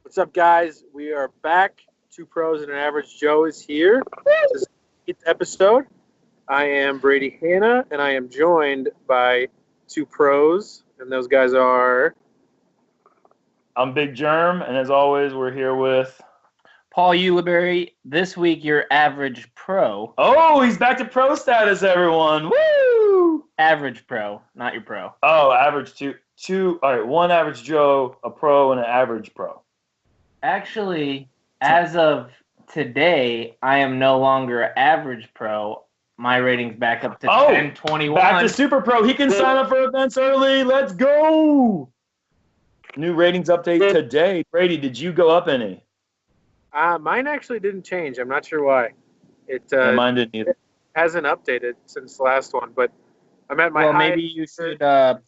What's up, guys? We are back. Two pros and an average Joe is here. This is the 8th episode. I am Brady Hanna, and I am joined by two pros, and those guys are... I'm Big Germ, and as always, we're here with... Paul Ulibarri. This week, your average pro. Oh, he's back to pro status, everyone. Woo! Average pro, not your pro. Oh, average two. All right, one average Joe, a pro, and an average pro. Actually, as of today, I am no longer average pro. My rating's back up to 1021. Back to super pro. He can sign up for events early. Let's go. New ratings update today. Brady, did you go up any? Mine actually didn't change. I'm not sure why. Mine didn't either. It hasn't updated since the last one, but I'm at my Well, maybe you should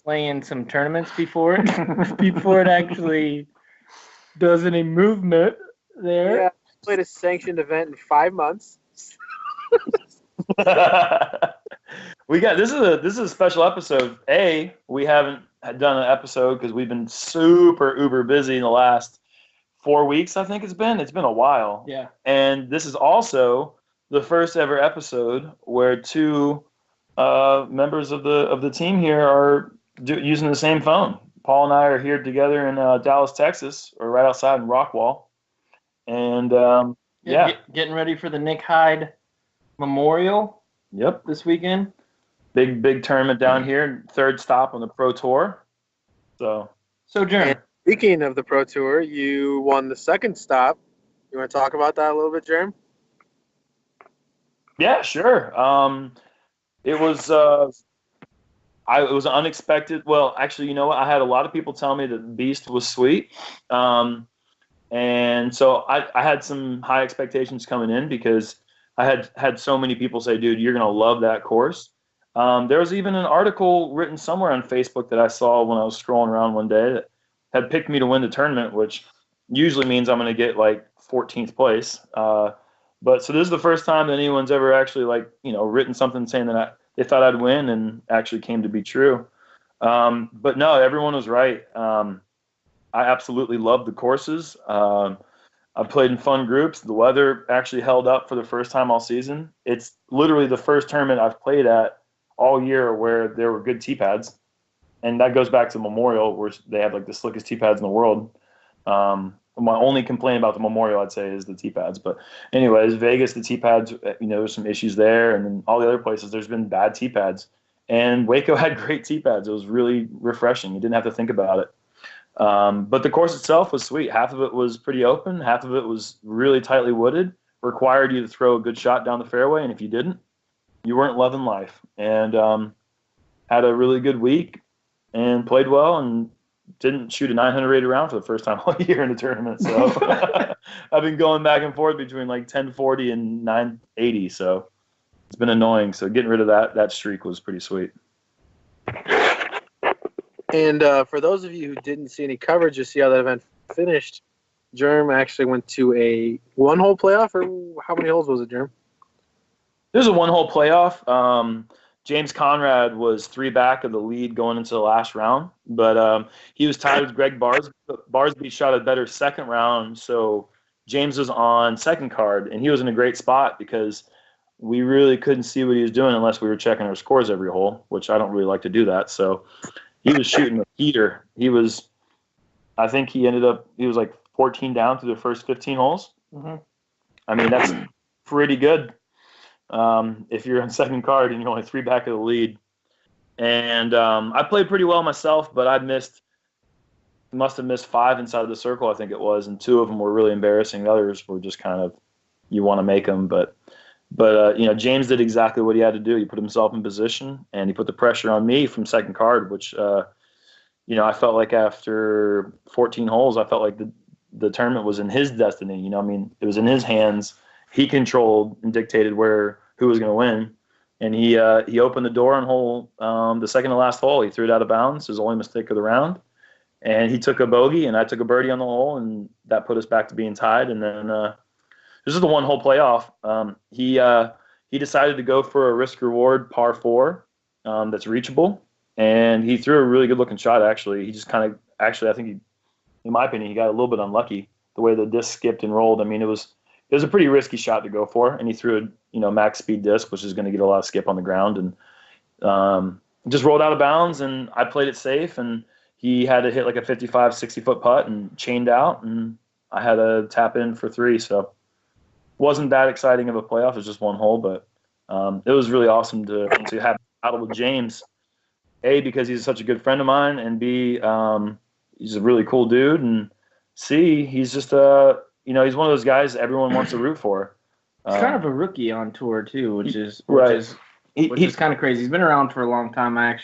play in some tournaments before it actually does any movement there. Yeah, I played a sanctioned event in 5 months. This is a special episode. We haven't done an episode because we've been super uber busy in the last 4 weeks. I think it's been a while. Yeah. And this is also the first ever episode where two members of the team here are using the same phone. Paul and I are here together in Dallas, Texas, or right outside in Rockwall, and getting ready for the Nick Hyde Memorial. Yep, this weekend. Big tournament down here. Third stop on the Pro Tour. So Jerm. Speaking of the Pro Tour, you won the second stop. You want to talk about that a little bit, Jerm? Yeah, sure. It was it was unexpected. Well, actually, you know what? I had a lot of people tell me that Beast was sweet. And so I had some high expectations coming in because I had so many people say, dude, you're going to love that course. There was even an article written somewhere on Facebook that I saw when I was scrolling around one day that had picked me to win the tournament, which usually means I'm going to get like 14th place. But so this is the first time that anyone's ever actually written something saying that they thought I'd win and actually came to be true. But no, everyone was right. I absolutely loved the courses. I played in fun groups. The weather actually held up for the first time all season. It's literally the first tournament I've played at all year where there were good tee pads. And that goes back to Memorial, where they have like the slickest tee pads in the world. My only complaint about the Memorial, I'd say, is the tee pads. But anyways, Vegas, the tee pads, there's some issues there. And then all the other places, there's been bad tee pads. And Waco had great tee pads. It was really refreshing. You didn't have to think about it. But the course itself was sweet. Half of it was pretty open. Half of it was really tightly wooded, required you to throw a good shot down the fairway. And if you didn't, you weren't loving life. And had a really good week and played well and didn't shoot a 900 rated round for the first time all year in the tournament. So I've been going back and forth between like 1040 and 980. So it's been annoying. So getting rid of that streak was pretty sweet. And for those of you who didn't see any coverage to see how that event finished, Germ actually went to a one-hole playoff, or how many holes was it, Germ? There's a one-hole playoff. James Conrad was 3 back of the lead going into the last round, but he was tied with Greg Barsby shot a better second round, so James was on second card, and he was in a great spot because we really couldn't see what he was doing unless we were checking our scores every hole, which I don't really like to do that. So he was shooting a heater. I think he was like 14 down through the first 15 holes. Mm-hmm. I mean, that's pretty good. If you're on second card and you're only 3 back of the lead. And I played pretty well myself, but must have missed 5 inside of the circle, I think it was, and 2 of them were really embarrassing. The others were just kind of, you want to make them. But James did exactly what he had to do. He put himself in position, and he put the pressure on me from second card, which, I felt like after 14 holes, I felt like the tournament was in his destiny. It was in his hands. He controlled and dictated who was going to win. And he opened the door on the second to last hole. He threw it out of bounds, his only mistake of the round. And he took a bogey, and I took a birdie on the hole, and that put us back to being tied. And then this is the one-hole playoff. He decided to go for a risk-reward par 4 that's reachable. And he threw a really good-looking shot, actually. He just I think in my opinion, he got a little bit unlucky. the way the disc skipped and rolled. I mean, it was a pretty risky shot to go for, and he threw a max speed disc, which is going to get a lot of skip on the ground, and just rolled out of bounds. And I played it safe, and he had to hit like a 55, 60-foot putt and chained out, and I had to tap in for 3. So wasn't that exciting of a playoff. It was just one hole, but it was really awesome to have battle with James. A, because he's such a good friend of mine, and B, he's a really cool dude, and C, he's just he's one of those guys everyone wants to root for. He's kind of a rookie on tour too, which is kind of crazy. He's been around for a long time. I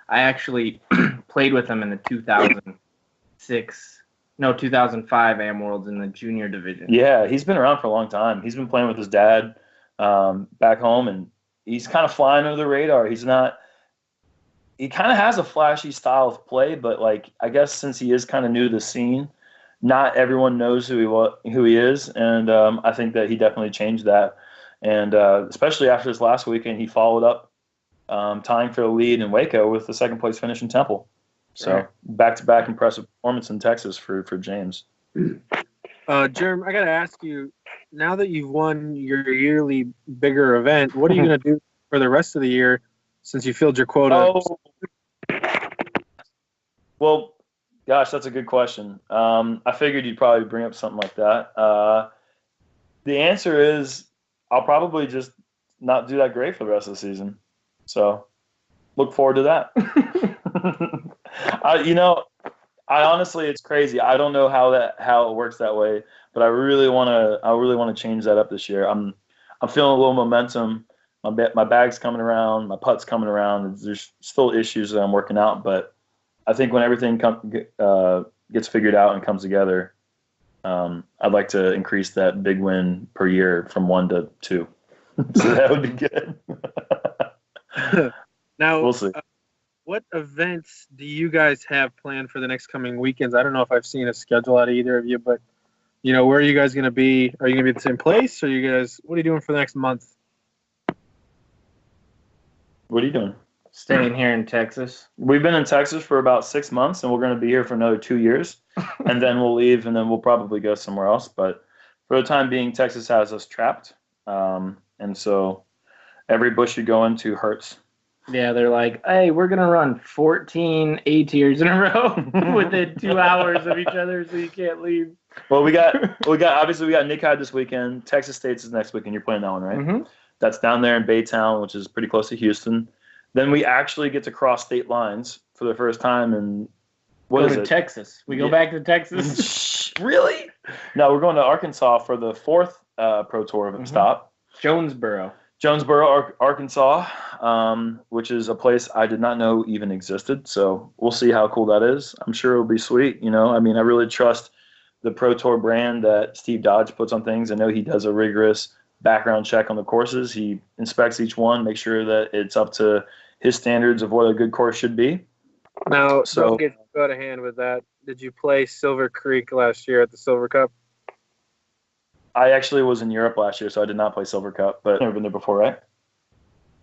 actually played with him in the 2005 Am Worlds in the junior division. Yeah, he's been around for a long time. He's been playing with his dad back home, and he's kind of flying under the radar. He kind of has a flashy style of play, but like I guess since he is kind of new to the scene, not everyone knows who he is, and I think that he definitely changed that. And especially after this last weekend, he followed up tying for the lead in Waco with the second place finish in Temple. So back-to-back impressive performance in Texas for James. Jerm, I got to ask you, now that you've won your yearly bigger event, what are you going to do for the rest of the year since you filled your quota? Oh. Well, gosh, that's a good question. I figured you'd probably bring up something like that. The answer is I'll probably just not do that great for the rest of the season. So look forward to that. I honestly, it's crazy. I don't know how it works that way, but I really want to change that up this year. I'm feeling a little momentum. My bag's coming around, my putt's coming around. There's still issues that I'm working out, but I think when everything gets figured out and comes together, I'd like to increase that big win per year from 1 to 2. So that would be good. Now, we'll see. What events do you guys have planned for the next coming weekends? I don't know if I've seen a schedule out of either of you, but where are you guys going to be? Are you going to be at the same place, or what are you doing for the next month? What are you doing? Staying here in Texas. We've been in Texas for about 6 months, and we're going to be here for another 2 years, and then we'll leave, and then we'll probably go somewhere else. But for the time being, Texas has us trapped, and so every bush you go into hurts. Yeah, they're like, hey, we're going to run 14 A-tiers in a row within 2 hours of each other, so you can't leave. Well, we got Nick Hyde this weekend. Texas State's is next weekend. You're playing that one, right? Mm-hmm. That's down there in Baytown, which is pretty close to Houston. Then we actually get to cross state lines for the first time in Texas. We go back to Texas. Really? No, we're going to Arkansas for the 4th Pro Tour stop. Jonesboro, Arkansas, which is a place I did not know even existed. So we'll see how cool that is. I'm sure it'll be sweet. I mean, I really trust the Pro Tour brand that Steve Dodge puts on things. I know he does a rigorous background check on the courses. He inspects each one, makes sure that it's up to his standards of what a good course should be. Now, don't get out of hand with that. Did you play Silver Creek last year at the Silver Cup? I actually was in Europe last year, so I did not play Silver Cup, but never been there before, right?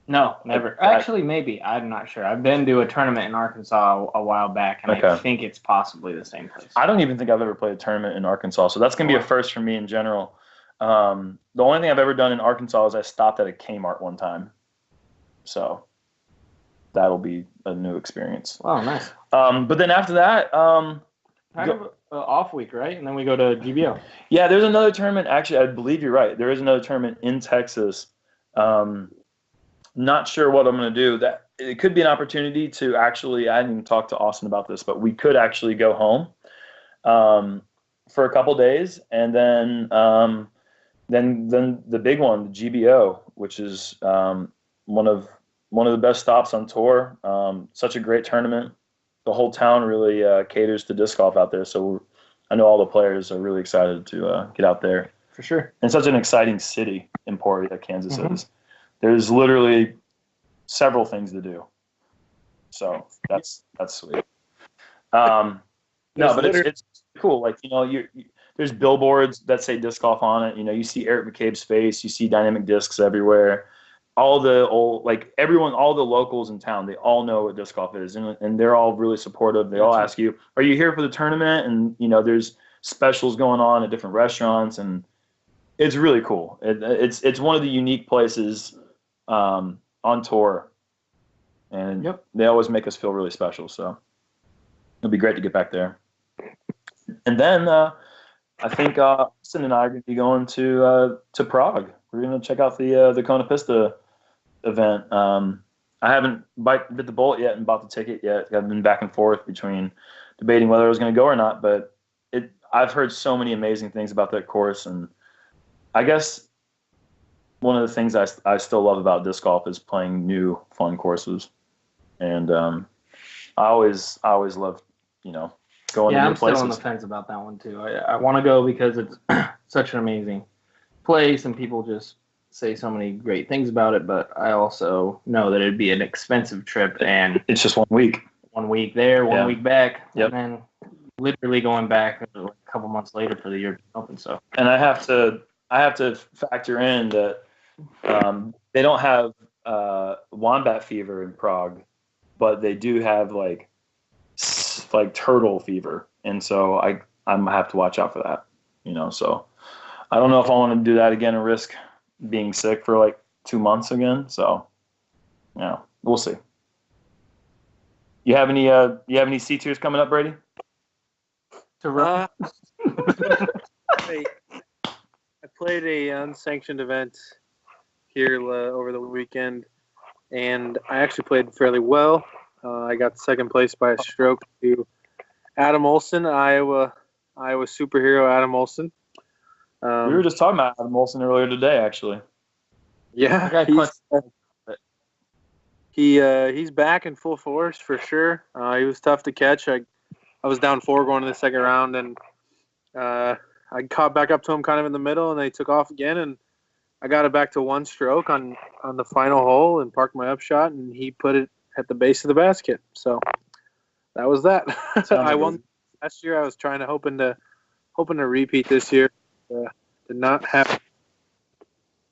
No, never. Actually, maybe. I'm not sure. I've been to a tournament in Arkansas a while back, and I think it's possibly the same place. I don't even think I've ever played a tournament in Arkansas, so that's going to be a first for me in general. The only thing I've ever done in Arkansas is I stopped at a Kmart one time. So that'll be a new experience. Oh, nice. But then after that, kind of an off week, right? And then we go to GBO. Yeah, there's another tournament. Actually, I believe you're right. There is another tournament in Texas. Not sure what I'm going to do. That it could be an opportunity to actually. I hadn't even talked to Austin about this, but we could actually go home for a couple days, and then the big one, the GBO, which is one of the best stops on tour. Such a great tournament. The whole town really caters to disc golf out there. So I know all the players are really excited to get out there. For sure. And such an exciting city, Emporia, Kansas is. There's literally several things to do. So that's sweet. No, but it's cool. Like, there's billboards that say disc golf on it. You see Eric McCabe's face. You see dynamic discs everywhere. All the locals in town, they all know what disc golf is, and they're all really supportive. They all ask you, "Are you here for the tournament?" And there's specials going on at different restaurants, and it's really cool. It's one of the unique places on tour, and they always make us feel really special. So it'll be great to get back there. And then I think Austin and I are going to be going to Prague. We're going to check out the Kona Pista event. I haven't bit the bullet yet and bought the ticket yet. I've been back and forth between debating whether I was going to go or not, but I've heard so many amazing things about that course, and I guess one of the things I still love about disc golf is playing new fun courses, and I always love going to new places. Yeah, I'm still on the fence about that one too. I want to go because it's such an amazing place, and people just say so many great things about it, but I also know that it'd be an expensive trip, and it's just 1 week. 1 week there, 1 week back, and then literally going back a couple months later for the European Open. So, and I have to factor in that they don't have wombat fever in Prague, but they do have like turtle fever, and so I'm gonna have to watch out for that. So I don't know if I want to do that again and risk being sick for like 2 months again. So we'll see. You have any C tiers coming up, Brady? I played a unsanctioned event here over the weekend, and I actually played fairly well. I got second place by a stroke to Adam Olson, Iowa superhero Adam Olson. We were just talking about Adam Olson earlier today, actually. Yeah, he's back in full force for sure. He was tough to catch. I was down 4 going to the second round, and I caught back up to him kind of in the middle, and they took off again, and I got it back to 1 stroke on the final hole and parked my upshot, and he put it at the base of the basket. So that was that. I won last year. I was hoping to repeat this year. Did not happen.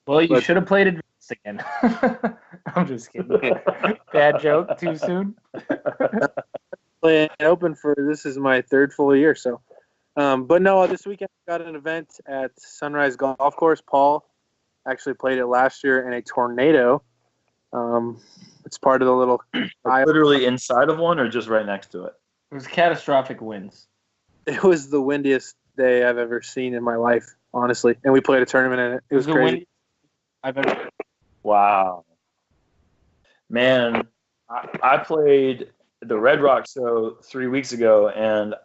Well, you should have played advanced again. I'm just kidding. Bad joke. Too soon. Playing open this is my 3rd full year. So, but no, this weekend I got an event at Sunrise Golf Course. Paul actually played it last year in a tornado. It's part of the little. Literally inside of one, or just right next to it? It was catastrophic winds. It was the windiest day I've ever seen in my life, honestly. And we played a tournament in it. It was crazy. Wow. Man, I played the Red Rock show 3 weeks ago, and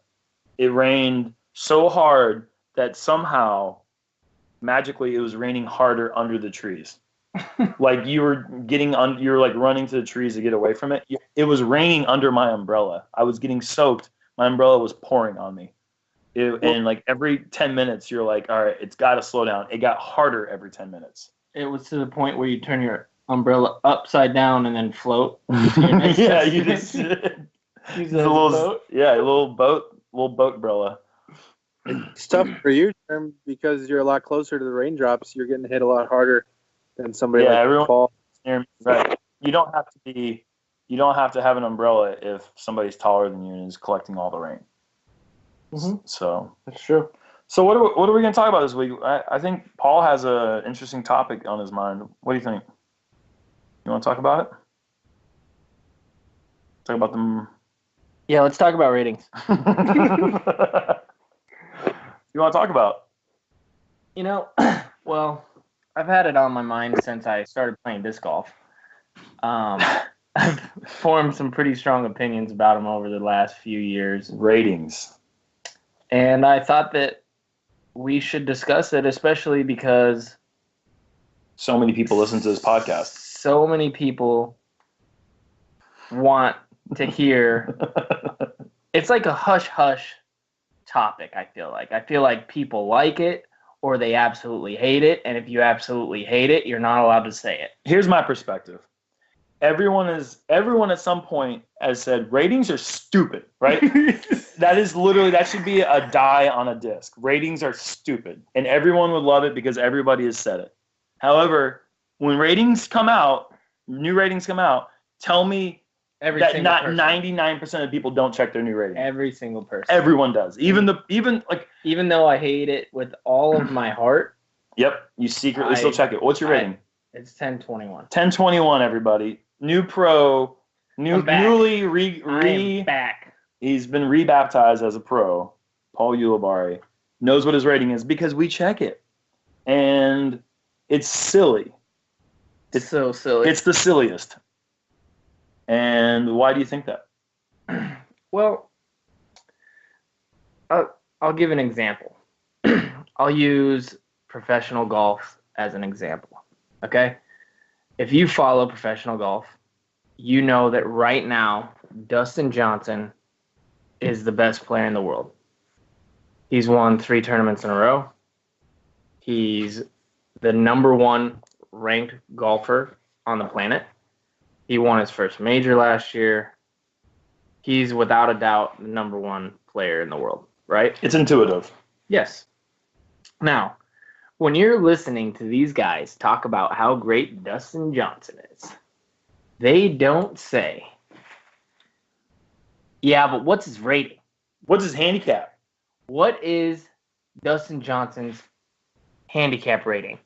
it rained so hard that somehow, magically, it was raining harder under the trees. Like you were running to the trees to get away from it. It was raining under my umbrella. I was getting soaked. My umbrella was pouring on me. And like every 10 minutes, you're like, all right, it's got to slow down. It got harder every 10 minutes. It was to the point where you turn your umbrella upside down and then float. Yeah, you just use a little boat umbrella. It's tough for you, Term, because you're a lot closer to the raindrops. You're getting hit a lot harder than somebody like Paul. Right. You don't have to have an umbrella if somebody's taller than you and is collecting all the rain. Mm-hmm. So that's true. So what are we going to talk about this week? I think Paul has an interesting topic on his mind. What do you think? You want to talk about it? Talk about them. Yeah, let's talk about ratings. You want to talk about? Well, I've had it on my mind since I started playing disc golf. I've formed some pretty strong opinions about them over the last few years. Ratings. And I thought that we should discuss it, especially because so many people listen to this podcast. So many people want to hear. It's like a hush-hush topic, I feel like. I feel like people like it or they absolutely hate it. And if you absolutely hate it, you're not allowed to say it. Here's my perspective. Everyone at some point has said ratings are stupid, right? That should be a die on a disc. Ratings are stupid. And everyone would love it because everybody has said it. However, when new ratings come out, tell me that not 99% of people don't check their new rating. Every single person. Everyone does. Even though I hate it with all of my heart. Yep, you secretly still check it. What's your rating? It's 1021. 1021, everybody. New pro, newly I'm back. He's been rebaptized as a pro. Paul Ulibarri knows what his rating is because we check it, and it's silly. It's so silly. It's the silliest. And why do you think that? Well, I'll give an example. I'll use professional golf as an example. Okay? If you follow professional golf, you know that right now Dustin Johnson is the best player in the world. He's won 3 tournaments in a row. He's the number 1 ranked golfer on the planet. He won his first major last year. He's without a doubt the number 1 player in the world, right? It's intuitive. Yes. Now, when you're listening to these guys talk about how great Dustin Johnson is, they don't say, yeah, but what's his rating? What's his handicap? What is Dustin Johnson's handicap rating?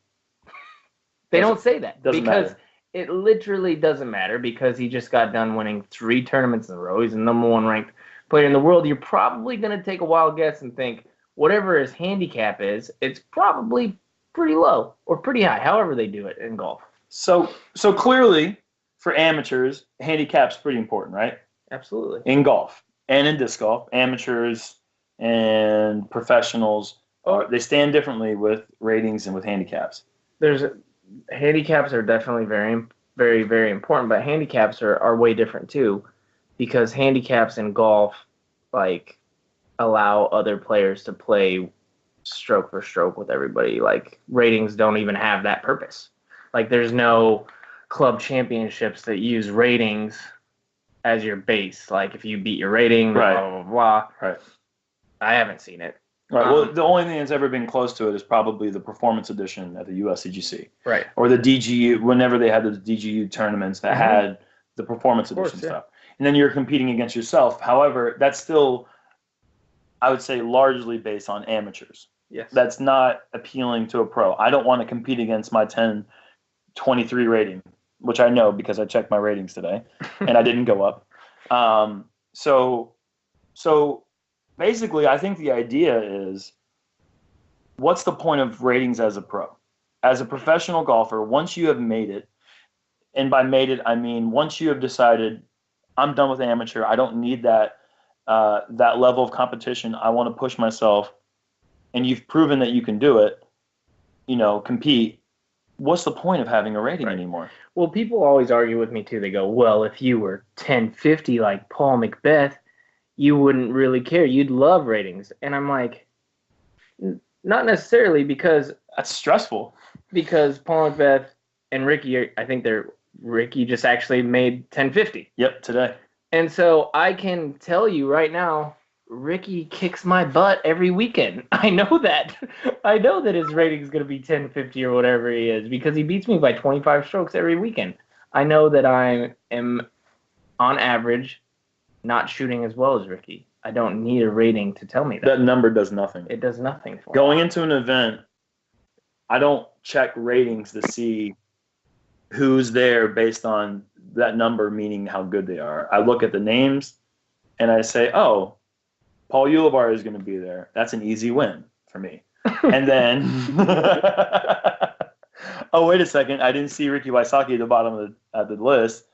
They don't say that because matter. It literally doesn't matter because he just got done winning 3 tournaments in a row. He's the number 1 ranked player in the world. You're probably going to take a wild guess and think whatever his handicap is, it's probably pretty low or pretty high, however they do it in golf. So clearly, for amateurs, handicap's pretty important, right? Absolutely. In golf and in disc golf, amateurs and professionals, they stand differently with ratings and with handicaps. Handicaps are definitely very, very, very important, but handicaps are way different too, because handicaps in golf like allow other players to play stroke for stroke with everybody. Like ratings don't even have that purpose. Like there's no club championships that use ratings as your base. Like if you beat your rating, right. blah blah blah. Right. I haven't seen it. Right. Well, the only thing that's ever been close to it is probably the performance edition at the USCGC. Right. Or the DGU, whenever they had the DGU tournaments that had the performance edition stuff. And then you're competing against yourself. However, that's still, I would say, largely based on amateurs. Yes. That's not appealing to a pro. I don't want to compete against my 1023 rating, which I know because I checked my ratings today, and I didn't go up. So basically, I think the idea is, what's the point of ratings as a pro? As a professional golfer, once you have made it, and by made it, I mean once you have decided, I'm done with amateur, I don't need that level of competition, I want to push myself, and you've proven that you can do it, compete, what's the point of having a rating anymore? Well, people always argue with me too. They go, well, if you were 1050 like Paul McBeth, you wouldn't really care. You'd love ratings. And I'm like, not necessarily, because that's stressful. Because Paul McBeth and Ricky, Ricky just actually made 1050. Yep, today. And so I can tell you right now, Ricky kicks my butt every weekend. I know that. I know that his rating's going to be 1050 or whatever he is because he beats me by 25 strokes every weekend. I know that I am, on average, not shooting as well as Ricky. I don't need a rating to tell me that. That number does nothing. It does nothing for me. Going into an event, I don't check ratings to see who's there based on that number, meaning how good they are. I look at the names, and I say, oh, Paul Ulibarri is going to be there. That's an easy win for me. And then, oh, wait a second. I didn't see Ricky Wysocki at the bottom of the list.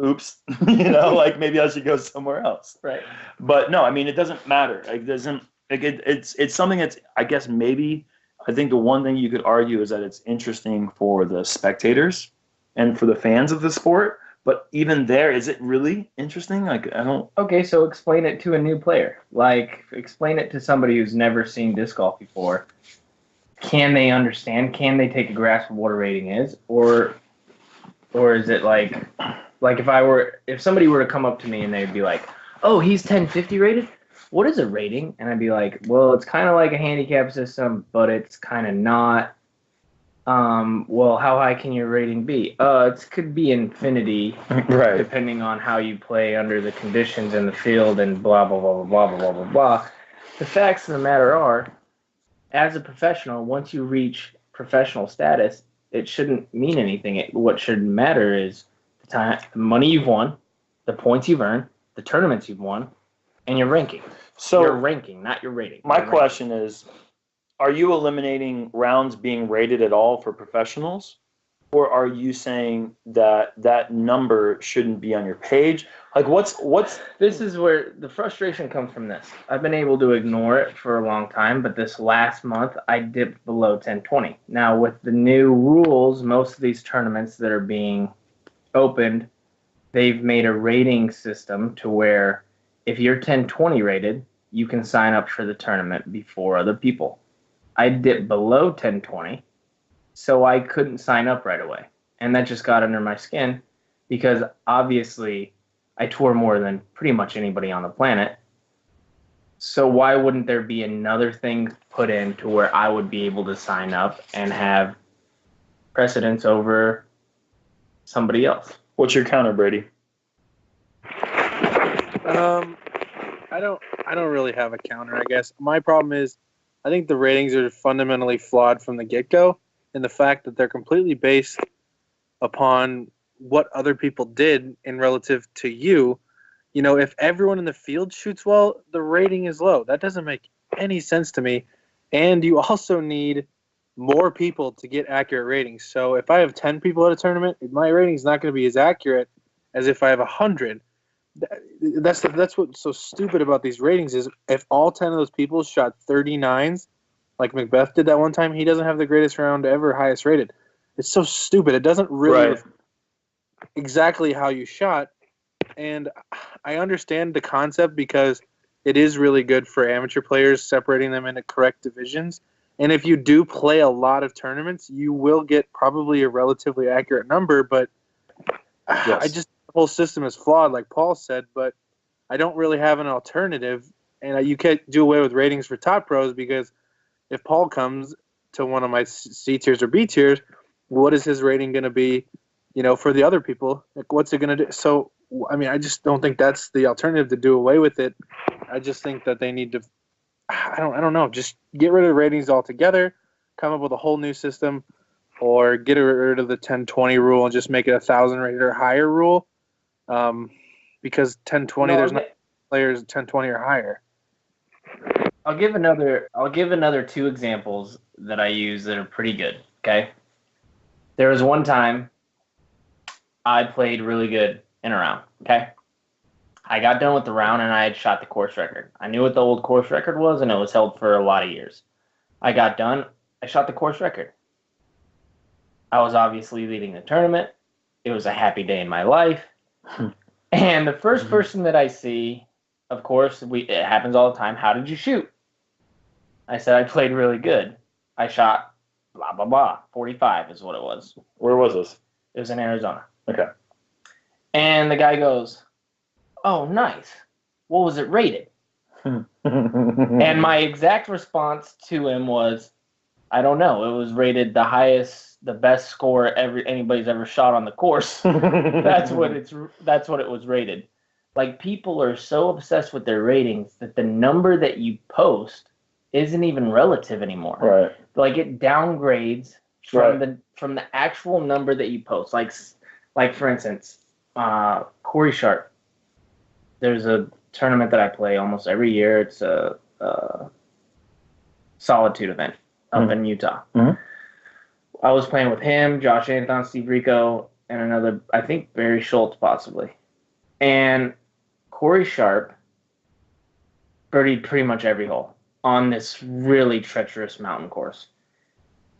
Oops, maybe I should go somewhere else. Right. But no, I mean, it doesn't matter. It's something that's, I guess, maybe, I think the one thing you could argue is that it's interesting for the spectators and for the fans of the sport. But even there, is it really interesting? I don't. Okay, so explain it to a new player. Explain it to somebody who's never seen disc golf before. Can they understand? Can they take a grasp of what a rating is? Or is it like if somebody were to come up to me and they'd be like, oh, he's 1050 rated? What is a rating? And I'd be like, well, it's kind of like a handicap system, but it's kind of not. Well, how high can your rating be? It could be infinity, Right. depending on how you play under the conditions in the field and blah, blah, blah, blah, blah, blah, blah, blah. The facts of the matter are, as a professional, once you reach professional status, it shouldn't mean anything. What should matter is the money you've won, the points you've earned, the tournaments you've won, and your ranking. So your ranking, not your rating. My question is, are you eliminating rounds being rated at all for professionals? Or are you saying that number shouldn't be on your page? Like, what's This is where the frustration comes from this. I've been able to ignore it for a long time, but this last month I dipped below 1020. Now, with the new rules, most of these tournaments that are being opened, they've made a rating system to where if you're 1020 rated, you can sign up for the tournament before other people. I dipped below 1020. So I couldn't sign up right away. And that just got under my skin because obviously I tour more than pretty much anybody on the planet. So why wouldn't there be another thing put in to where I would be able to sign up and have precedence over somebody else? What's your counter, Brady? I don't really have a counter, I guess. My problem is I think the ratings are fundamentally flawed from the get-go. And the fact that they're completely based upon what other people did in relative to you. You know, if everyone in the field shoots well, the rating is low. That doesn't make any sense to me. And you also need more people to get accurate ratings. So if I have 10 people at a tournament, my rating is not going to be as accurate as if I have 100. That's what's so stupid about these ratings is if all 10 of those people shot 39s, like Macbeth did that one time, he doesn't have the greatest round ever, highest rated. It's so stupid. It doesn't really reflect exactly how you shot. And I understand the concept because it is really good for amateur players, separating them into correct divisions. And if you do play a lot of tournaments, you will get probably a relatively accurate number. But the whole system is flawed, like Paul said, but I don't really have an alternative. And you can't do away with ratings for top pros because if Paul comes to one of my C tiers or B tiers, what is his rating going to be, for the other people? Like, what's it going to do? So, I mean, I just don't think that's the alternative to do away with it. I just think that they need to, I don't know, just get rid of ratings altogether, come up with a whole new system, or get rid of the 10-20 rule and just make it 1,000 rated or higher rule. Because 10-20, there's not players 10-20 or higher. I'll give another two examples that I use that are pretty good, okay? There was one time I played really good in a round, okay? I got done with the round and I had shot the course record. I knew what the old course record was and it was held for a lot of years. I got done, I shot the course record. I was obviously leading the tournament. It was a happy day in my life. And the first person that I see, of course, it happens all the time. How did you shoot? I said, I played really good. I shot blah, blah, blah. 45 is what it was. Where was this? It was in Arizona. Okay. And the guy goes, oh, nice. What was it rated? And my exact response to him was, I don't know. It was rated the highest, the best score anybody's ever shot on the course. That's what it was rated. Like, people are so obsessed with their ratings that the number that you post isn't even relative anymore. Right. Like, it downgrades from the actual number that you post. Like for instance, Corey Sharp. There's a tournament that I play almost every year. It's a Solitude event up in Utah. Mm-hmm. I was playing with him, Josh Anton, Steve Rico, and another, I think Barry Schultz possibly. And Corey Sharp birdied pretty much every hole on this really treacherous mountain course.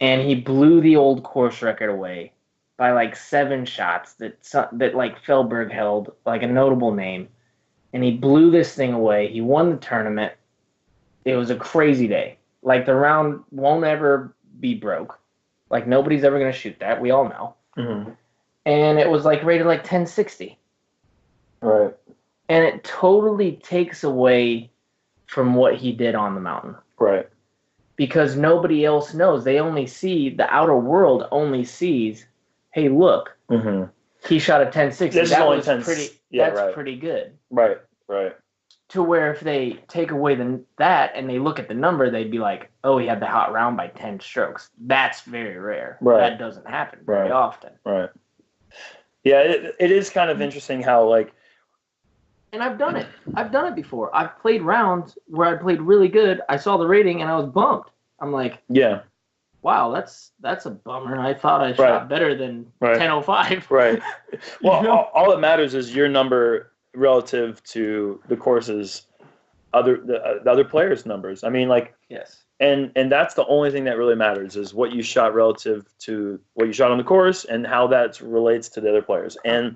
And he blew the old course record away by like 7 shots that like Felberg held, like a notable name. And he blew this thing away. He won the tournament. It was a crazy day. Like, the round won't ever be broke. Like, nobody's ever going to shoot that. We all know. Mm-hmm. And it was like rated like 1060. Right. And it totally takes away from what he did on the mountain. Right. because nobody else knows. They only see, the outer world only sees, hey, look, he shot a 10-60. This that is only was 10. pretty. Yeah, that's right. pretty good. Right. To where if they take away that and they look at the number, they'd be like, oh, he had the hot round by 10 strokes. That's very rare. Right. That doesn't happen very often. Right. Yeah, it is kind of interesting how, like... And I've done it. I've done it before. I've played rounds where I played really good. I saw the rating and I was bummed. I'm like, yeah, wow, that's a bummer. I thought I shot better than 10.05. Right. Well, all that matters is your number relative to the course's the other players' numbers. I mean, like, yes. And that's the only thing that really matters is what you shot relative to what you shot on the course and how that relates to the other players. And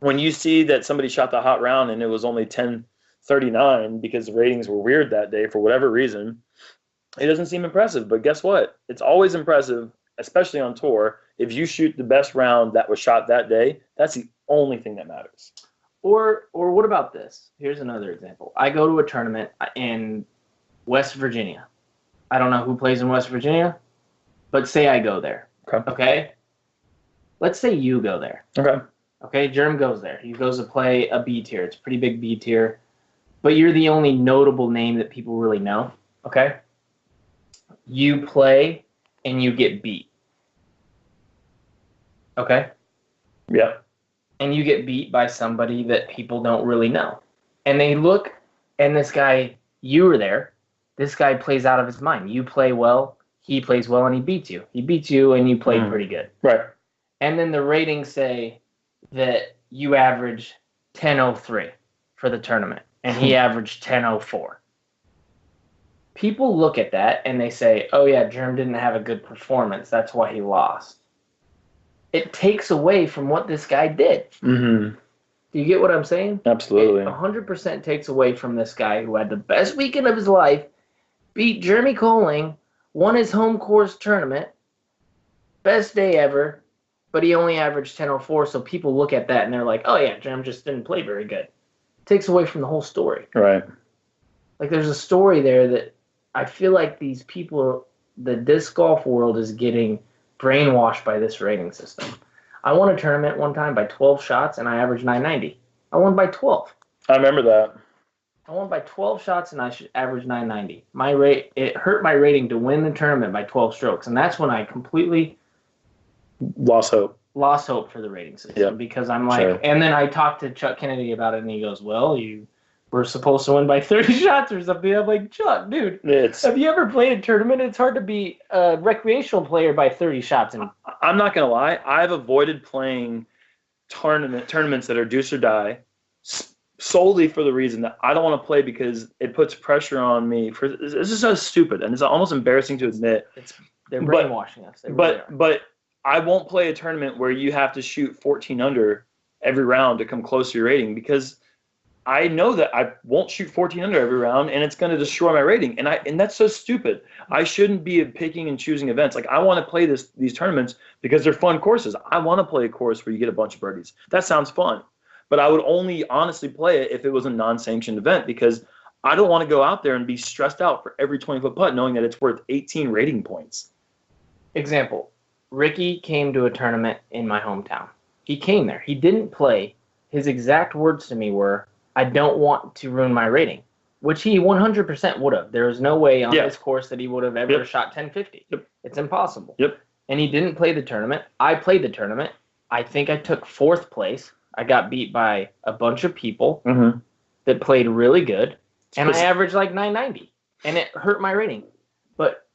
when you see that somebody shot the hot round and it was only 10.39 because the ratings were weird that day for whatever reason, it doesn't seem impressive. But guess what? It's always impressive, especially on tour. If you shoot the best round that was shot that day, that's the only thing that matters. Or what about this? Here's another example. I go to a tournament in West Virginia. I don't know who plays in West Virginia, but say I go there. Okay? Let's say you go there. Okay, Jerm goes there. He goes to play a B tier. It's a pretty big B tier. But you're the only notable name that people really know. Okay? You play and you get beat. Okay? Yeah. And you get beat by somebody that people don't really know. And they look, and this guy, you were there. This guy plays out of his mind. You play well, he plays well, and he beats you. He beats you, and you played pretty good. Right. And then the ratings say that you averaged 10.03 for the tournament, and he averaged 10.04. People look at that, and they say, oh, yeah, Jerm didn't have a good performance. That's why he lost. It takes away from what this guy did. Do you get what I'm saying? Absolutely. It 100% takes away from this guy who had the best weekend of his life, beat Jeremy Koling, won his home course tournament, best day ever, but he only averaged 10.04, so people look at that and they're like, oh yeah, Jerem just didn't play very good. It takes away from the whole story. Right. Like there's a story there that I feel like these people, the disc golf world is getting brainwashed by this rating system. I won a tournament one time by 12 shots and I averaged 990. I won by 12. I remember that. I won by 12 shots and I averaged 990. It hurt my rating to win the tournament by 12 strokes, and that's when I completely lost hope for the rating system because I'm like, and then I talked to Chuck Kennedy about it, and he goes, "Well, you were supposed to win by 30 shots or something." I'm like, Chuck, dude, have you ever played a tournament? It's hard to be a recreational player by 30 shots. And I'm not gonna lie, I've avoided playing tournaments that are deuce or die solely for the reason that I don't want to play because it puts pressure on me. This is so stupid, and it's almost embarrassing to admit. They're brainwashing us. But I won't play a tournament where you have to shoot 14 under every round to come close to your rating because I know that I won't shoot 14 under every round, and it's going to destroy my rating. And that's so stupid. I shouldn't be picking and choosing events. Like I want to play these tournaments because they're fun courses. I want to play a course where you get a bunch of birdies. That sounds fun. But I would only honestly play it if it was a non-sanctioned event because I don't want to go out there and be stressed out for every 20-foot putt knowing that it's worth 18 rating points. Example, Ricky came to a tournament in my hometown. He came there. He didn't play. His exact words to me were, I don't want to ruin my rating, which he 100% would have. There is no way on this course that he would have ever shot 1050. It's impossible. And he didn't play the tournament. I played the tournament. I think I took 4th place. I got beat by a bunch of people that played really good, and I averaged like 990, and it hurt my rating. But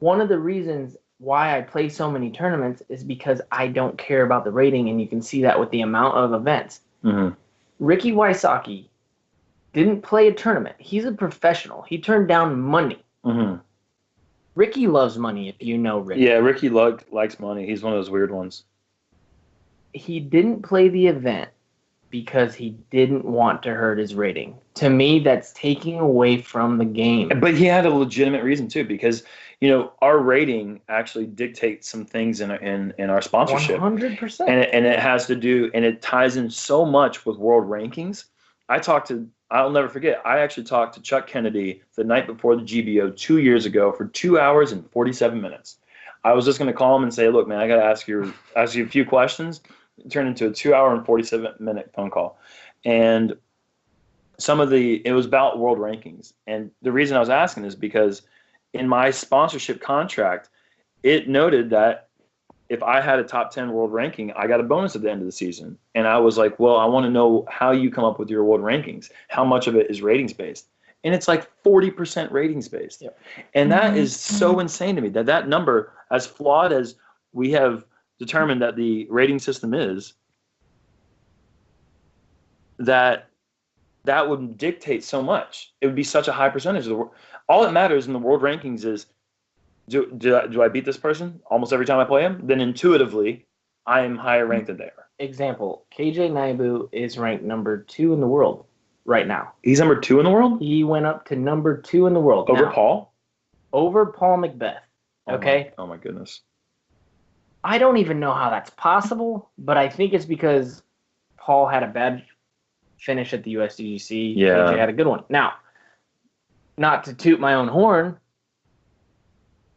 one of the reasons why I play so many tournaments is because I don't care about the rating, and you can see that with the amount of events. Ricky Wysocki didn't play a tournament. He's a professional. He turned down money. Ricky loves money, if you know Ricky. Yeah, Ricky likes money. He's one of those weird ones. He didn't play the event because he didn't want to hurt his rating. To me, that's taking away from the game. But he had a legitimate reason too, because our rating actually dictates some things in our sponsorship. 100%. And it has to do, and it ties in so much with world rankings I'll never forget, I actually talked to Chuck Kennedy the night before the GBO 2 years ago for 2 hours and 47 minutes. I was just going to call him and say, look, man, I got to ask you a few questions. It turned into a 2 hour and 47-minute phone call. And it was about world rankings. And the reason I was asking is because in my sponsorship contract, it noted that if I had a top 10 world ranking, I got a bonus at the end of the season. And I was like, well, I want to know how you come up with your world rankings. How much of it is ratings based? And it's like 40% ratings based. Yep. And that is so insane to me, that number, as flawed as we have determined that the rating system is, that would dictate so much. It would be such a high percentage. All that matters in the world rankings is, do I beat this person almost every time I play him? Then intuitively, I am higher ranked than they are. Example, KJ Naibu is ranked number 2 in the world right now. He's number 2 in the world? He went up to number 2 in the world. Over Paul? Over Paul McBeth. Okay? Oh my goodness. I don't even know how that's possible, but I think it's because Paul had a bad finish at the USDGC. Yeah. KJ had a good one. Now, not to toot my own horn,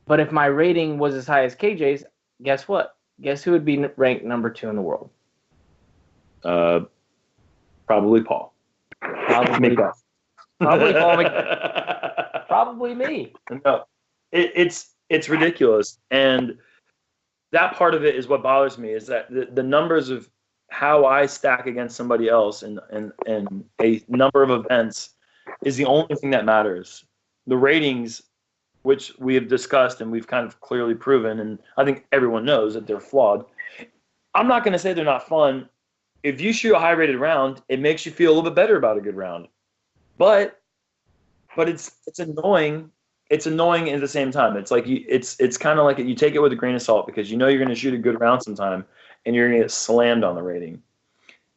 but if my rating was as high as KJ's, guess what? Guess who would be ranked number 2 in the world? Probably Paul. Probably Paul. Probably me. No, it's ridiculous, and that part of it is what bothers me. Is that the numbers of how I stack against somebody else in a number of events is the only thing that matters. The ratings, which we have discussed and we've kind of clearly proven, and I think everyone knows that they're flawed. I'm not going to say they're not fun. If you shoot a high-rated round, it makes you feel a little bit better about a good round. But it's annoying. It's annoying at the same time. It's like it's kind of like you take it with a grain of salt because you know you're going to shoot a good round sometime, and you're going to get slammed on the rating.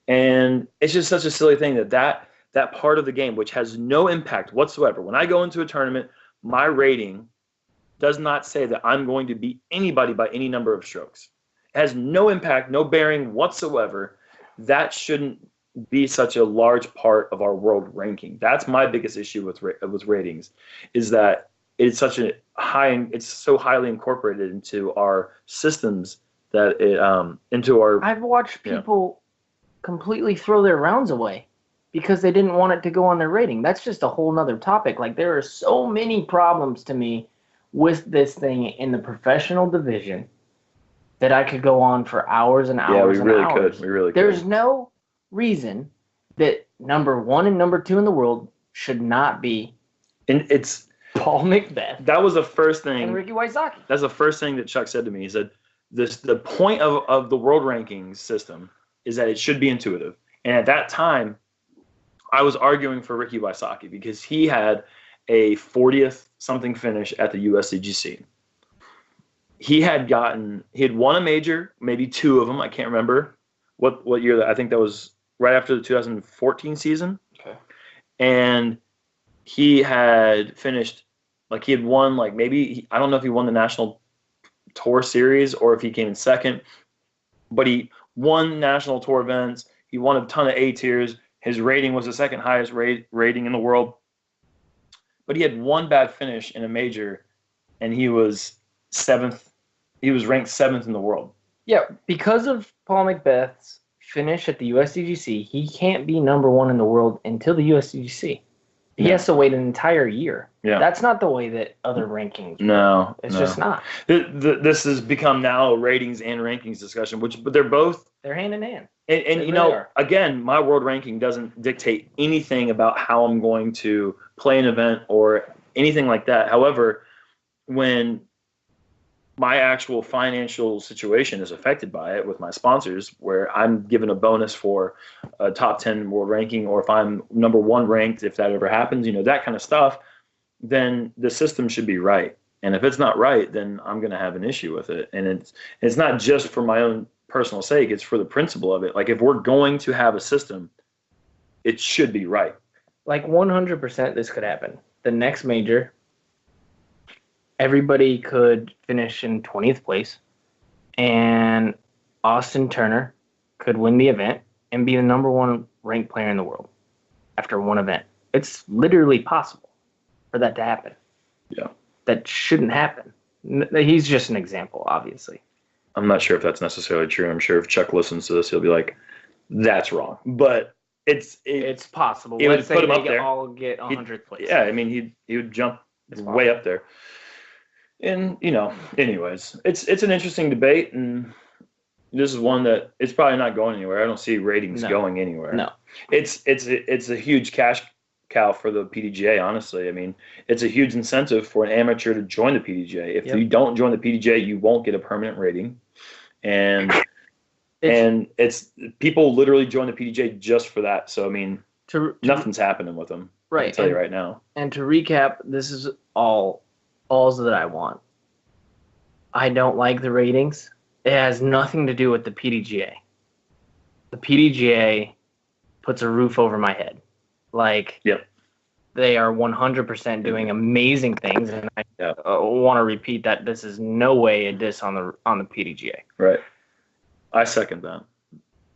And it's just such a silly thing that part of the game, which has no impact whatsoever. When I go into a tournament, my rating does not say that I'm going to beat anybody by any number of strokes. It has no impact, no bearing whatsoever. That shouldn't be such a large part of our world ranking. That's my biggest issue with ratings, is that it's such a it's so highly incorporated into our systems that I've watched people completely throw their rounds away because they didn't want it to go on their rating. That's just a whole nother topic. Like, there are so many problems to me with this thing in the professional division that I could go on for hours and hours and hours. We really could. There's no reason that number 1 and number 2 in the world should not be it's Paul McBeth. That was the first thing. And Ricky Wysocki. That's the first thing that Chuck said to me. He said, the point of the world rankings system is that it should be intuitive. And at that time, I was arguing for Ricky Wysocki because he had a 40th something finish at the USDGC. He had won a major, maybe 2 of them. I can't remember what year. I think that was right after the 2014 season. Okay. And he had finished, like he had won, like maybe, I don't know if he won the National Tour Series or if he came in second, but he won National Tour events. He won a ton of A tiers. His rating was the second highest rating in the world. But he had one bad finish in a major, and he was 7th. He was ranked 7th in the world. Yeah, because of Paul McBeth's finish at the USDGC, he can't be number 1 in the world until the USDGC. He has to wait an entire year. Yeah. That's not the way that other rankings work. No. It's just not. This has become now a ratings and rankings discussion, but they're hand in hand. And you know, again, my world ranking doesn't dictate anything about how I'm going to play an event or anything like that. However, when my actual financial situation is affected by it with my sponsors, where I'm given a bonus for a top 10 world ranking, or if I'm number 1 ranked, if that ever happens, you know, that kind of stuff, then the system should be right. And if it's not right, then I'm going to have an issue with it. And it's not just for my own personal sake, it's for the principle of it. Like, if we're going to have a system, it should be right. Like 100% this could happen. The next major, everybody could finish in 20th place, and Austin Turner could win the event and be the number 1 ranked player in the world. after one event. It's literally possible for that to happen. Yeah. That shouldn't happen. He's just an example, obviously. I'm not sure if that's necessarily true. I'm sure if Chuck listens to this, he'll be like, "That's wrong." But it's possible. It would Let's say put him they up there. all get 100th place. Yeah, I mean, he would jump way up there. And anyways, it's an interesting debate, and this is one that it's probably not going anywhere. I don't see ratings going anywhere. No, it's a huge cash cow for the PDGA. Honestly, I mean, it's a huge incentive for an amateur to join the PDGA. If you don't join the PDGA, you won't get a permanent rating, and it's people literally join the PDGA just for that. So I mean, nothing's happening with them. Right. I can tell you right now. And to recap, this is all that I want. I don't like the ratings. It has nothing to do with the PDGA. The PDGA puts a roof over my head. They are 100% doing amazing things, and I want to repeat that this is no way a diss on the PDGA. Right. I second that.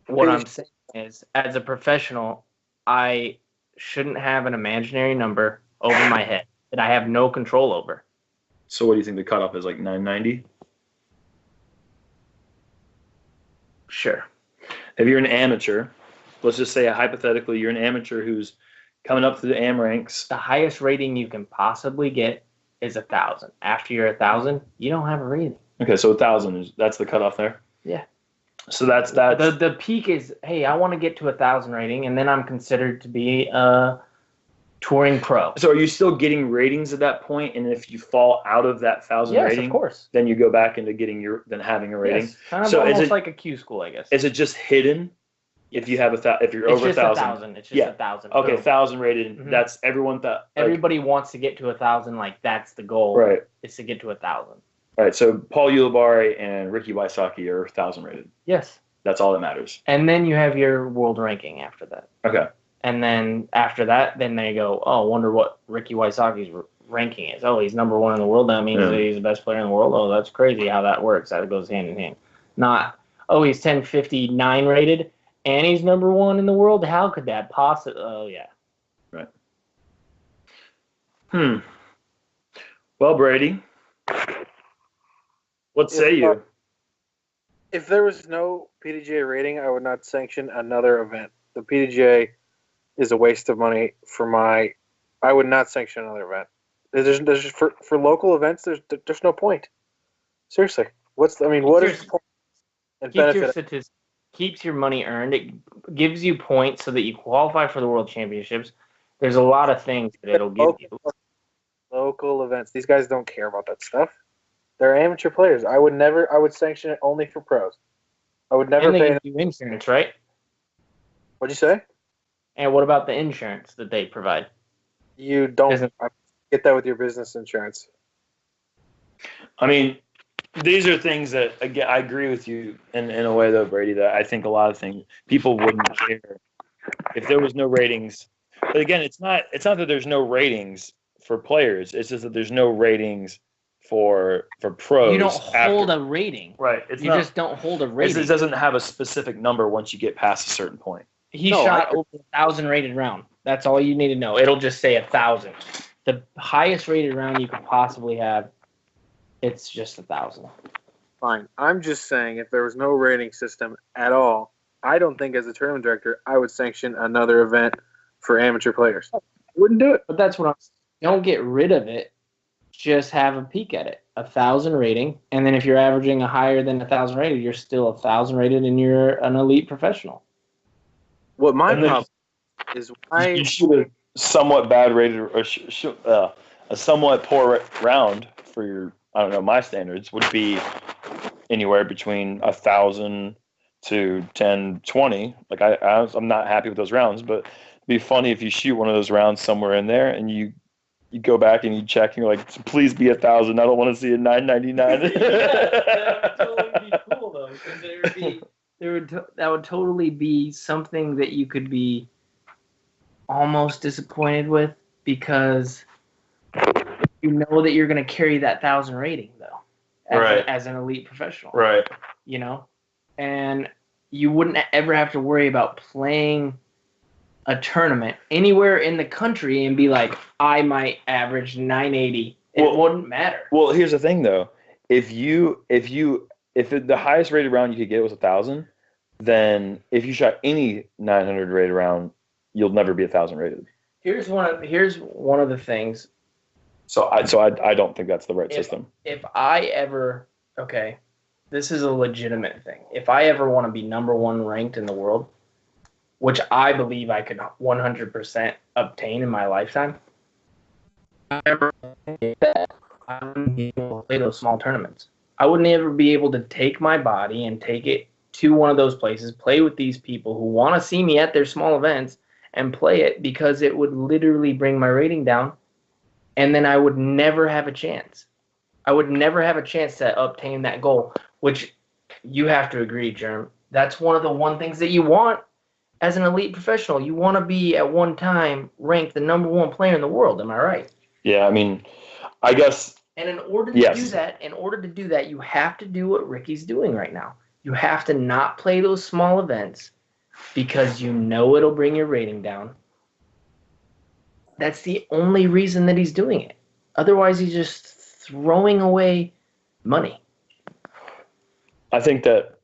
What I'm saying is, as a professional, I shouldn't have an imaginary number over my head that I have no control over. So what do you think the cutoff is, like 990? Sure. If you're an amateur, let's just say hypothetically you're an amateur who's coming up through the AM ranks. The highest rating you can possibly get is 1,000. After you're 1,000, you don't have a rating. Okay, so 1,000 that's the cutoff there? Yeah. So that's the peak is, hey, I want to get to 1,000 rating, and then I'm considered to be a touring pro. So are you still getting ratings at that point? And if you fall out of that 1,000 rating, of course, then you go back into having a rating. Yes, kind of so almost like a Q school, I guess. Is it just hidden? If you have if you're over 1,000, it's just 1,000. Okay, 1,000 rated. Mm-hmm. That's everyone. Everybody wants to get to 1,000. Like that's the goal. Right. Is to get to 1,000. Right. So Paul Ulibarri and Ricky Wysocki are 1,000 rated. Yes. That's all that matters. And then you have your world ranking after that. Okay. And then after that, then they go, oh, wonder what Ricky Wysocki's ranking is. Oh, he's number 1 in the world. That means that he's the best player in the world. Oh, that's crazy how that works. That goes hand in hand. Not, oh, he's 1059 rated and he's number 1 in the world. How could that possibly? Oh, yeah. Right. Well, Brady, what say you? If there was no PDGA rating, I would not sanction another event. The PDGA is a waste of money I would not sanction another event. There's for local events. There's no point. Seriously, what is the point? And benefit. Keeps your money earned. It gives you points so that you qualify for the World Championships. There's a lot of things that it'll give you. Local events. These guys don't care about that stuff. They're amateur players. I would sanction it only for pros. I would never pay. And they give you insurance, right? What'd you say? And what about the insurance that they provide? You don't get that with your business insurance. I mean, these are things that, again, I agree with you in a way, though, Brady, that I think a lot of things people wouldn't care if there was no ratings. But again, it's not that there's no ratings for players. It's just that there's no ratings for pros. You don't hold a rating. Right. You just don't hold a rating. It doesn't have a specific number once you get past a certain point. He shot over 1,000 rated round. That's all you need to know. It'll just say 1,000. The highest rated round you could possibly have, it's just 1,000. Fine. I'm just saying if there was no rating system at all, I don't think as a tournament director I would sanction another event for amateur players. I wouldn't do it. But that's what I'm saying. Don't get rid of it. Just have a peek at it. 1,000 rating, and then if you're averaging a higher than 1,000 rated, you're still 1,000 rated and you're an elite professional. What my problem is why you shoot a somewhat bad rated or a somewhat poor round for your, I don't know, my standards would be anywhere between 1,000 to 1020. Like I'm not happy with those rounds, but it'd be funny if you shoot one of those rounds somewhere in there and you go back and you check and you're like, please be 1,000. I don't want to see a 999. That would totally be cool though, because that would totally be something that you could be almost disappointed with, because you know that you're going to carry that 1,000 rating though, as an elite professional, right? You know, and you wouldn't ever have to worry about playing a tournament anywhere in the country and be like, I might average 980. It wouldn't matter. Well, here's the thing though. If the highest rated round you could get was 1,000, then if you shot any 900 rated round, you'll never be 1,000 rated. Here's one of the things. So I don't think that's the right system. If I ever, okay, this is a legitimate thing. If I ever want to be number one ranked in the world, which I believe I could 100% obtain in my lifetime, I wouldn't be able to play those small tournaments. I wouldn't ever be able to take my body and take it to one of those places, play with these people who want to see me at their small events and play it, because it would literally bring my rating down, and then I would never have a chance. I would never have a chance to obtain that goal, which you have to agree, Jerm. That's one of the things that you want as an elite professional. You want to be at one time ranked the number one player in the world. Am I right? Yeah, I mean, I guess. And in order to do that, you have to do what Ricky's doing right now. You have to not play those small events because you know it'll bring your rating down. That's the only reason that he's doing it. Otherwise, he's just throwing away money. I think that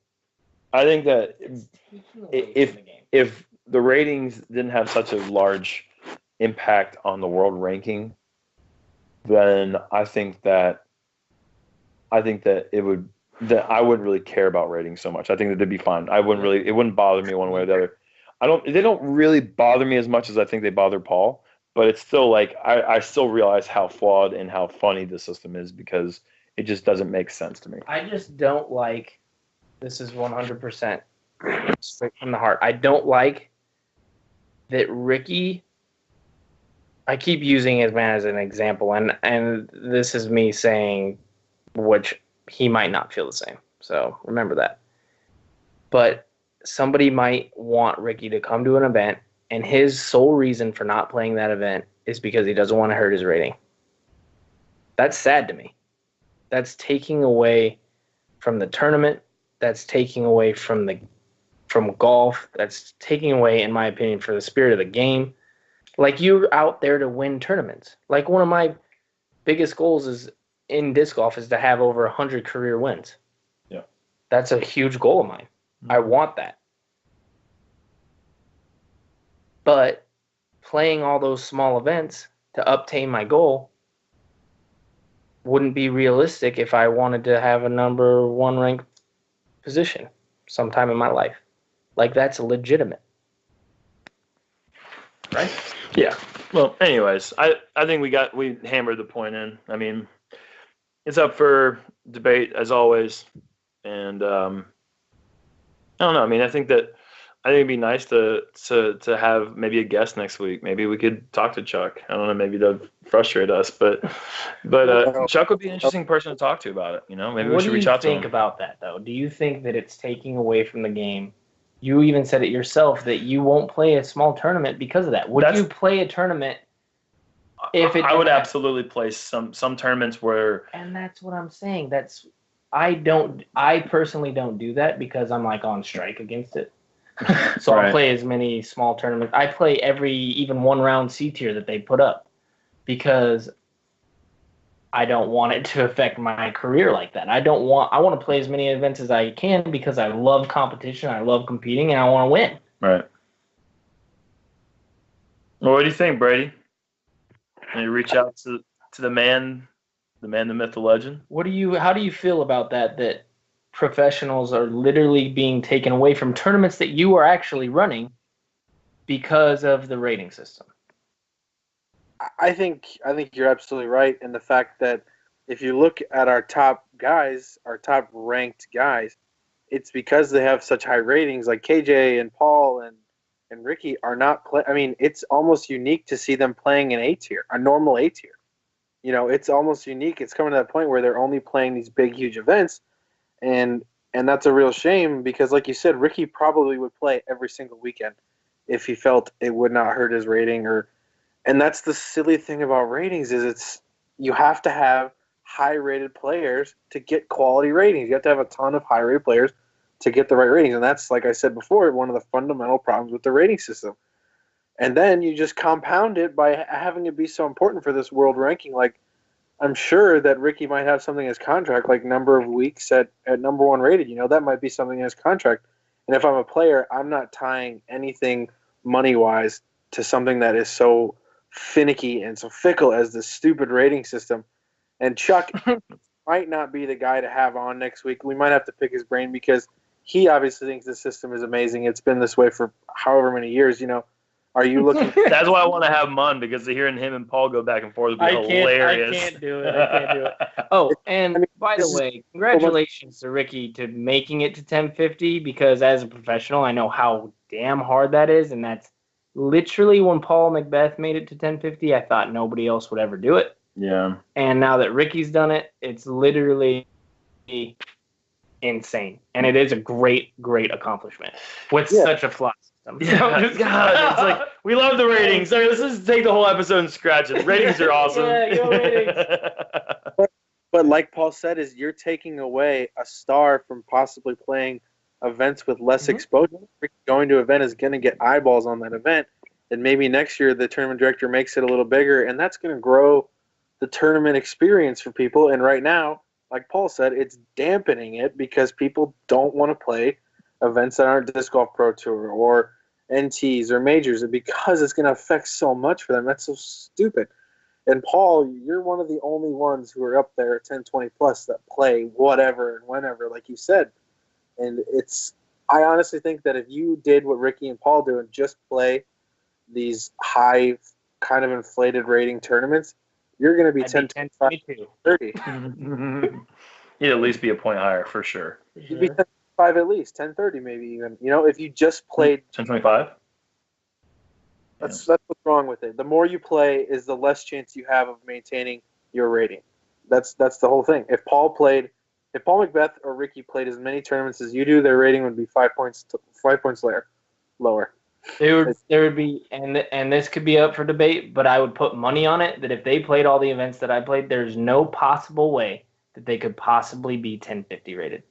if the ratings didn't have such a large impact on the world ranking, then I think that I wouldn't really care about ratings so much. I think that they'd be fine. It wouldn't bother me one way or the other. They don't really bother me as much as I think they bother Paul, but it's still like, I still realize how flawed and how funny the system is, because it just doesn't make sense to me. I just don't like, this is 100% straight from the heart. I don't like that Ricky, I keep using his man as an example, and this is me saying, which he might not feel the same. So remember that. But somebody might want Ricky to come to an event, and his sole reason for not playing that event is because he doesn't want to hurt his rating. That's sad to me. That's taking away from the tournament. That's taking away from golf. That's taking away, in my opinion, for the spirit of the game. Like, you're out there to win tournaments. Like, one of my biggest goals is in disc golf is to have over 100 career wins. Yeah. That's a huge goal of mine. I want that. But playing all those small events to obtain my goal wouldn't be realistic if I wanted to have a number one ranked position sometime in my life. Like, that's legitimate. Right? Yeah. Well, anyways, I think we hammered the point in. I mean, it's up for debate as always, and I don't know. I mean, I think it'd be nice to have maybe a guest next week. Maybe we could talk to Chuck. I don't know. Maybe that'd frustrate us, but Chuck would be an interesting person to talk to about it. You know, maybe we should reach out to him. What do you think about that, though? Do you think that it's taking away from the game? You even said it yourself that you won't play a small tournament because of that. Would you play a tournament if it? I would absolutely play some tournaments where. And that's what I'm saying. I personally don't do that because I'm like on strike against it. So I'll play as many small tournaments. I play even one round C tier that they put up because I don't want it to affect my career like that. I want to play as many events as I can because I love competition, I love competing, and I want to win. Right. Well, what do you think, Brady? Can you reach out to the man, the myth, the legend? How do you feel about that professionals are literally being taken away from tournaments that you are actually running because of the rating system? I think you're absolutely right in the fact that if you look at our top guys, our top ranked guys, it's because they have such high ratings. Like KJ and Paul and Ricky are not play. I mean, it's almost unique to see them playing an A tier, a normal A tier. You know, it's almost unique. It's coming to that point where they're only playing these big, huge events, and that's a real shame because, like you said, Ricky probably would play every single weekend if he felt it would not hurt his rating And that's the silly thing about ratings is you have to have high-rated players to get quality ratings. You have to have a ton of high-rated players to get the right ratings. And that's, like I said before, one of the fundamental problems with the rating system. And then you just compound it by having it be so important for this world ranking. Like, I'm sure that Ricky might have something in his contract, like number of weeks at number one rated. That might be something in his contract. And if I'm a player, I'm not tying anything money-wise to something that is so finicky and so fickle as this stupid rating system. And Chuck might not be the guy to have on next week. We might have to pick his brain because he obviously thinks the system is amazing. It's been this way for however many years. Are you looking? That's why I want to have him on, because hearing him and Paul go back and forth would be hilarious. I can't do it. Oh, and by the way, congratulations to Ricky to making it to 1050, because as a professional, I know how damn hard that is, and that's literally when Paul Macbeth made it to 1050, I thought nobody else would ever do it. Yeah. And now that Ricky's done it, it's literally insane. And it is a great, great accomplishment with such a flop system. Yeah, God, it's like, we love the ratings. Sorry, let's just take the whole episode and scratch it. Ratings are awesome. Yeah, your ratings. But like Paul said, is you're taking away a star from possibly playing events with less exposure. Going to an event is going to get eyeballs on that event. And maybe next year the tournament director makes it a little bigger, and that's going to grow the tournament experience for people. And right now, like Paul said, it's dampening it because people don't want to play events that aren't Disc Golf Pro Tour or NTs or majors, and because it's going to affect so much for them. That's so stupid. And Paul, you're one of the only ones who are up there at 1020 plus that play whatever and whenever, like you said. And I honestly think that if you did what Ricky and Paul do and just play these high kind of inflated rating tournaments, you're going to be 10, 30. You'd at least be a point higher for sure. You'd be 10.5 at least, 10.30 maybe even. If you just played 10.25. That's what's wrong with it. The more you play is the less chance you have of maintaining your rating. That's the whole thing. If Paul Macbeth or Ricky played as many tournaments as you do, their rating would be 5 points lower. There would be, and this could be up for debate, but I would put money on it that if they played all the events that I played, there's no possible way that they could possibly be 1050 rated.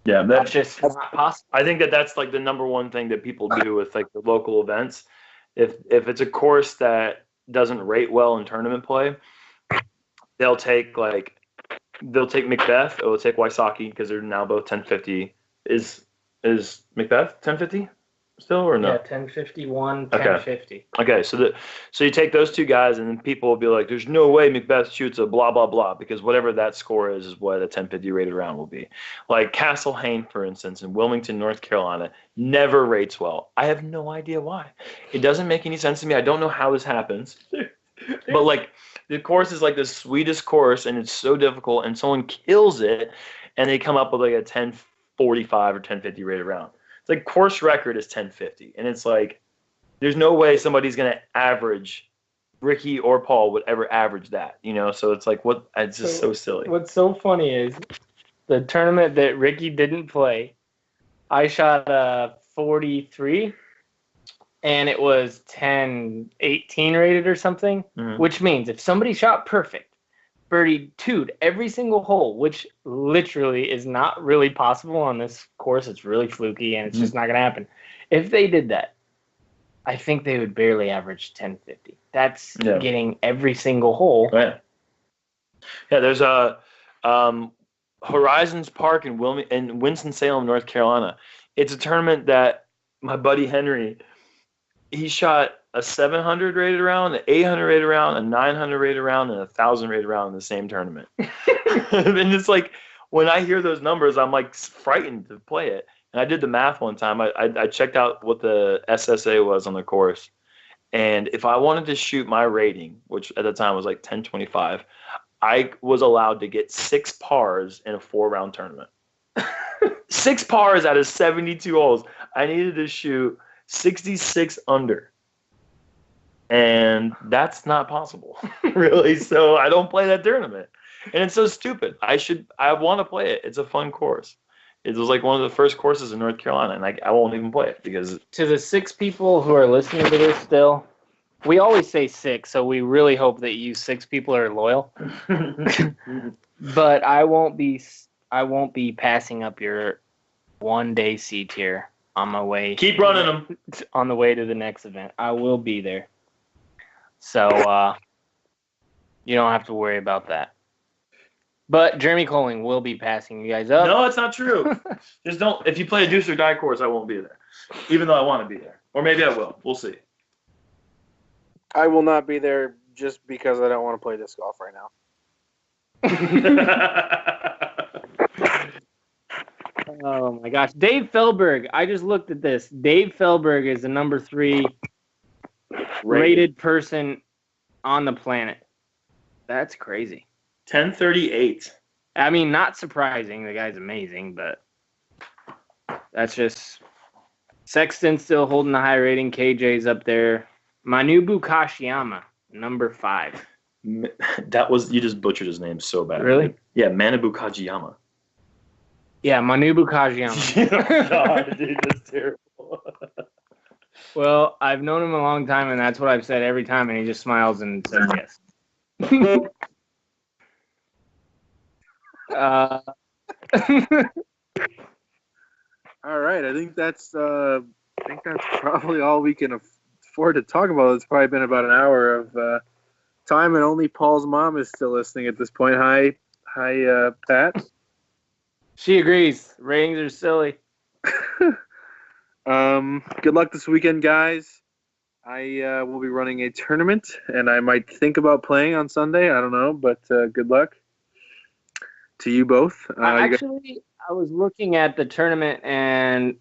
Yeah, that's just not possible. I think that's like the number one thing that people do with like the local events. If it's a course that doesn't rate well in tournament play, they'll take Macbeth, or they'll take Wysocki because they're now both 1050. Is Macbeth 1050 still or no? Yeah, 1051, 1050. Okay, so you take those two guys, and then people will be like, "There's no way Macbeth shoots a blah blah blah," because whatever that score is what a 1050 rated round will be. Like Castle Hayne, for instance, in Wilmington, North Carolina, never rates well. I have no idea why. It doesn't make any sense to me. I don't know how this happens, but like the course is like the sweetest course, and it's so difficult, and someone kills it, and they come up with like a 1045 or 1050 rated round. It's like course record is 1050, and it's like there's no way somebody's going to average, Ricky or Paul would ever average that, so it's like it's just so silly. What's so funny is the tournament that Ricky didn't play, I shot a 43 and it was 1018 rated or something, which means if somebody shot perfect, birdied 2'd every single hole, which literally is not really possible on this course. It's really fluky, and it's just not going to happen. If they did that, I think they would barely average 1050. That's getting every single hole. Yeah, there's a Horizons Park in Winston-Salem, North Carolina. It's a tournament that my buddy Henry, he shot a 700 rated round, an 800 rated round, a 900 rated round, and a 1,000 rated round in the same tournament. And it's like, when I hear those numbers, I'm like frightened to play it. And I did the math one time. I checked out what the SSA was on the course. And if I wanted to shoot my rating, which at the time was like 1025, I was allowed to get 6 pars in a 4-round tournament. 6 pars out of 72 holes. I needed to shoot 66 under. And that's not possible, really. So I don't play that tournament. And it's so stupid. I want to play it. It's a fun course. It was like one of the first courses in North Carolina, and I won't even play it because... To the 6 people who are listening to this still, we always say 6, so we really hope that you 6 people are loyal. But I won't be passing up your one-day C tier on my way. Keep running them. On the way to the next event. I will be there. So you don't have to worry about that. But Jeremy Koling will be passing you guys up. No, it's not true. Just don't. If you play a deuce or die course, I won't be there. Even though I want to be there. Or maybe I will. We'll see. I will not be there just because I don't want to play disc golf right now. Oh my gosh. Dave Fehlberg. I just looked at this. Dave Fehlberg is the number 3 rated person on the planet. That's crazy. 1038. I mean, not surprising. The guy's amazing, but that's just Sexton's still holding the high rating. KJ's up there. Manabu Kashiyama, number 5. That was, you just butchered his name so bad. Really? Yeah, Manabu Kajiyama. Yeah, Manabu Kashiyama. Oh, God, dude, that's terrible. Well, I've known him a long time, and that's what I've said every time, and he just smiles and says yes. All right, I think that's probably all we can afford to talk about. It's probably been about an hour of time, and only Paul's mom is still listening at this point. Hi, Pat. She agrees. Ratings are silly. Good luck this weekend, guys. I will be running a tournament, and I might think about playing on Sunday. I don't know, but good luck to you both. Actually, I was looking at the tournament, and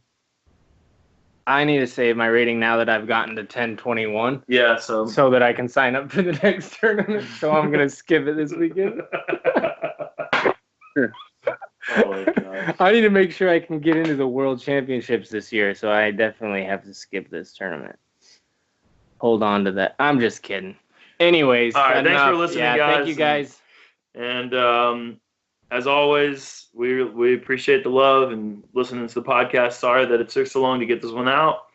I need to save my rating now that I've gotten to 1021. Yeah, so that I can sign up for the next tournament. So I'm going to skip it this weekend. Oh my God. I need to make sure I can get into the World Championships this year, so I definitely have to skip this tournament. Hold on to that. I'm just kidding. Anyways, all right, thanks for listening, guys. Thank you, guys. And as always, we appreciate the love and listening to the podcast. Sorry that it took so long to get this one out.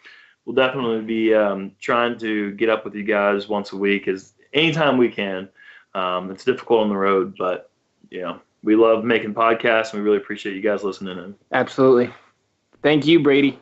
We'll definitely be trying to get up with you guys once a week, anytime we can. It's difficult on the road, but we love making podcasts, and we really appreciate you guys listening in. Absolutely. Thank you, Brady.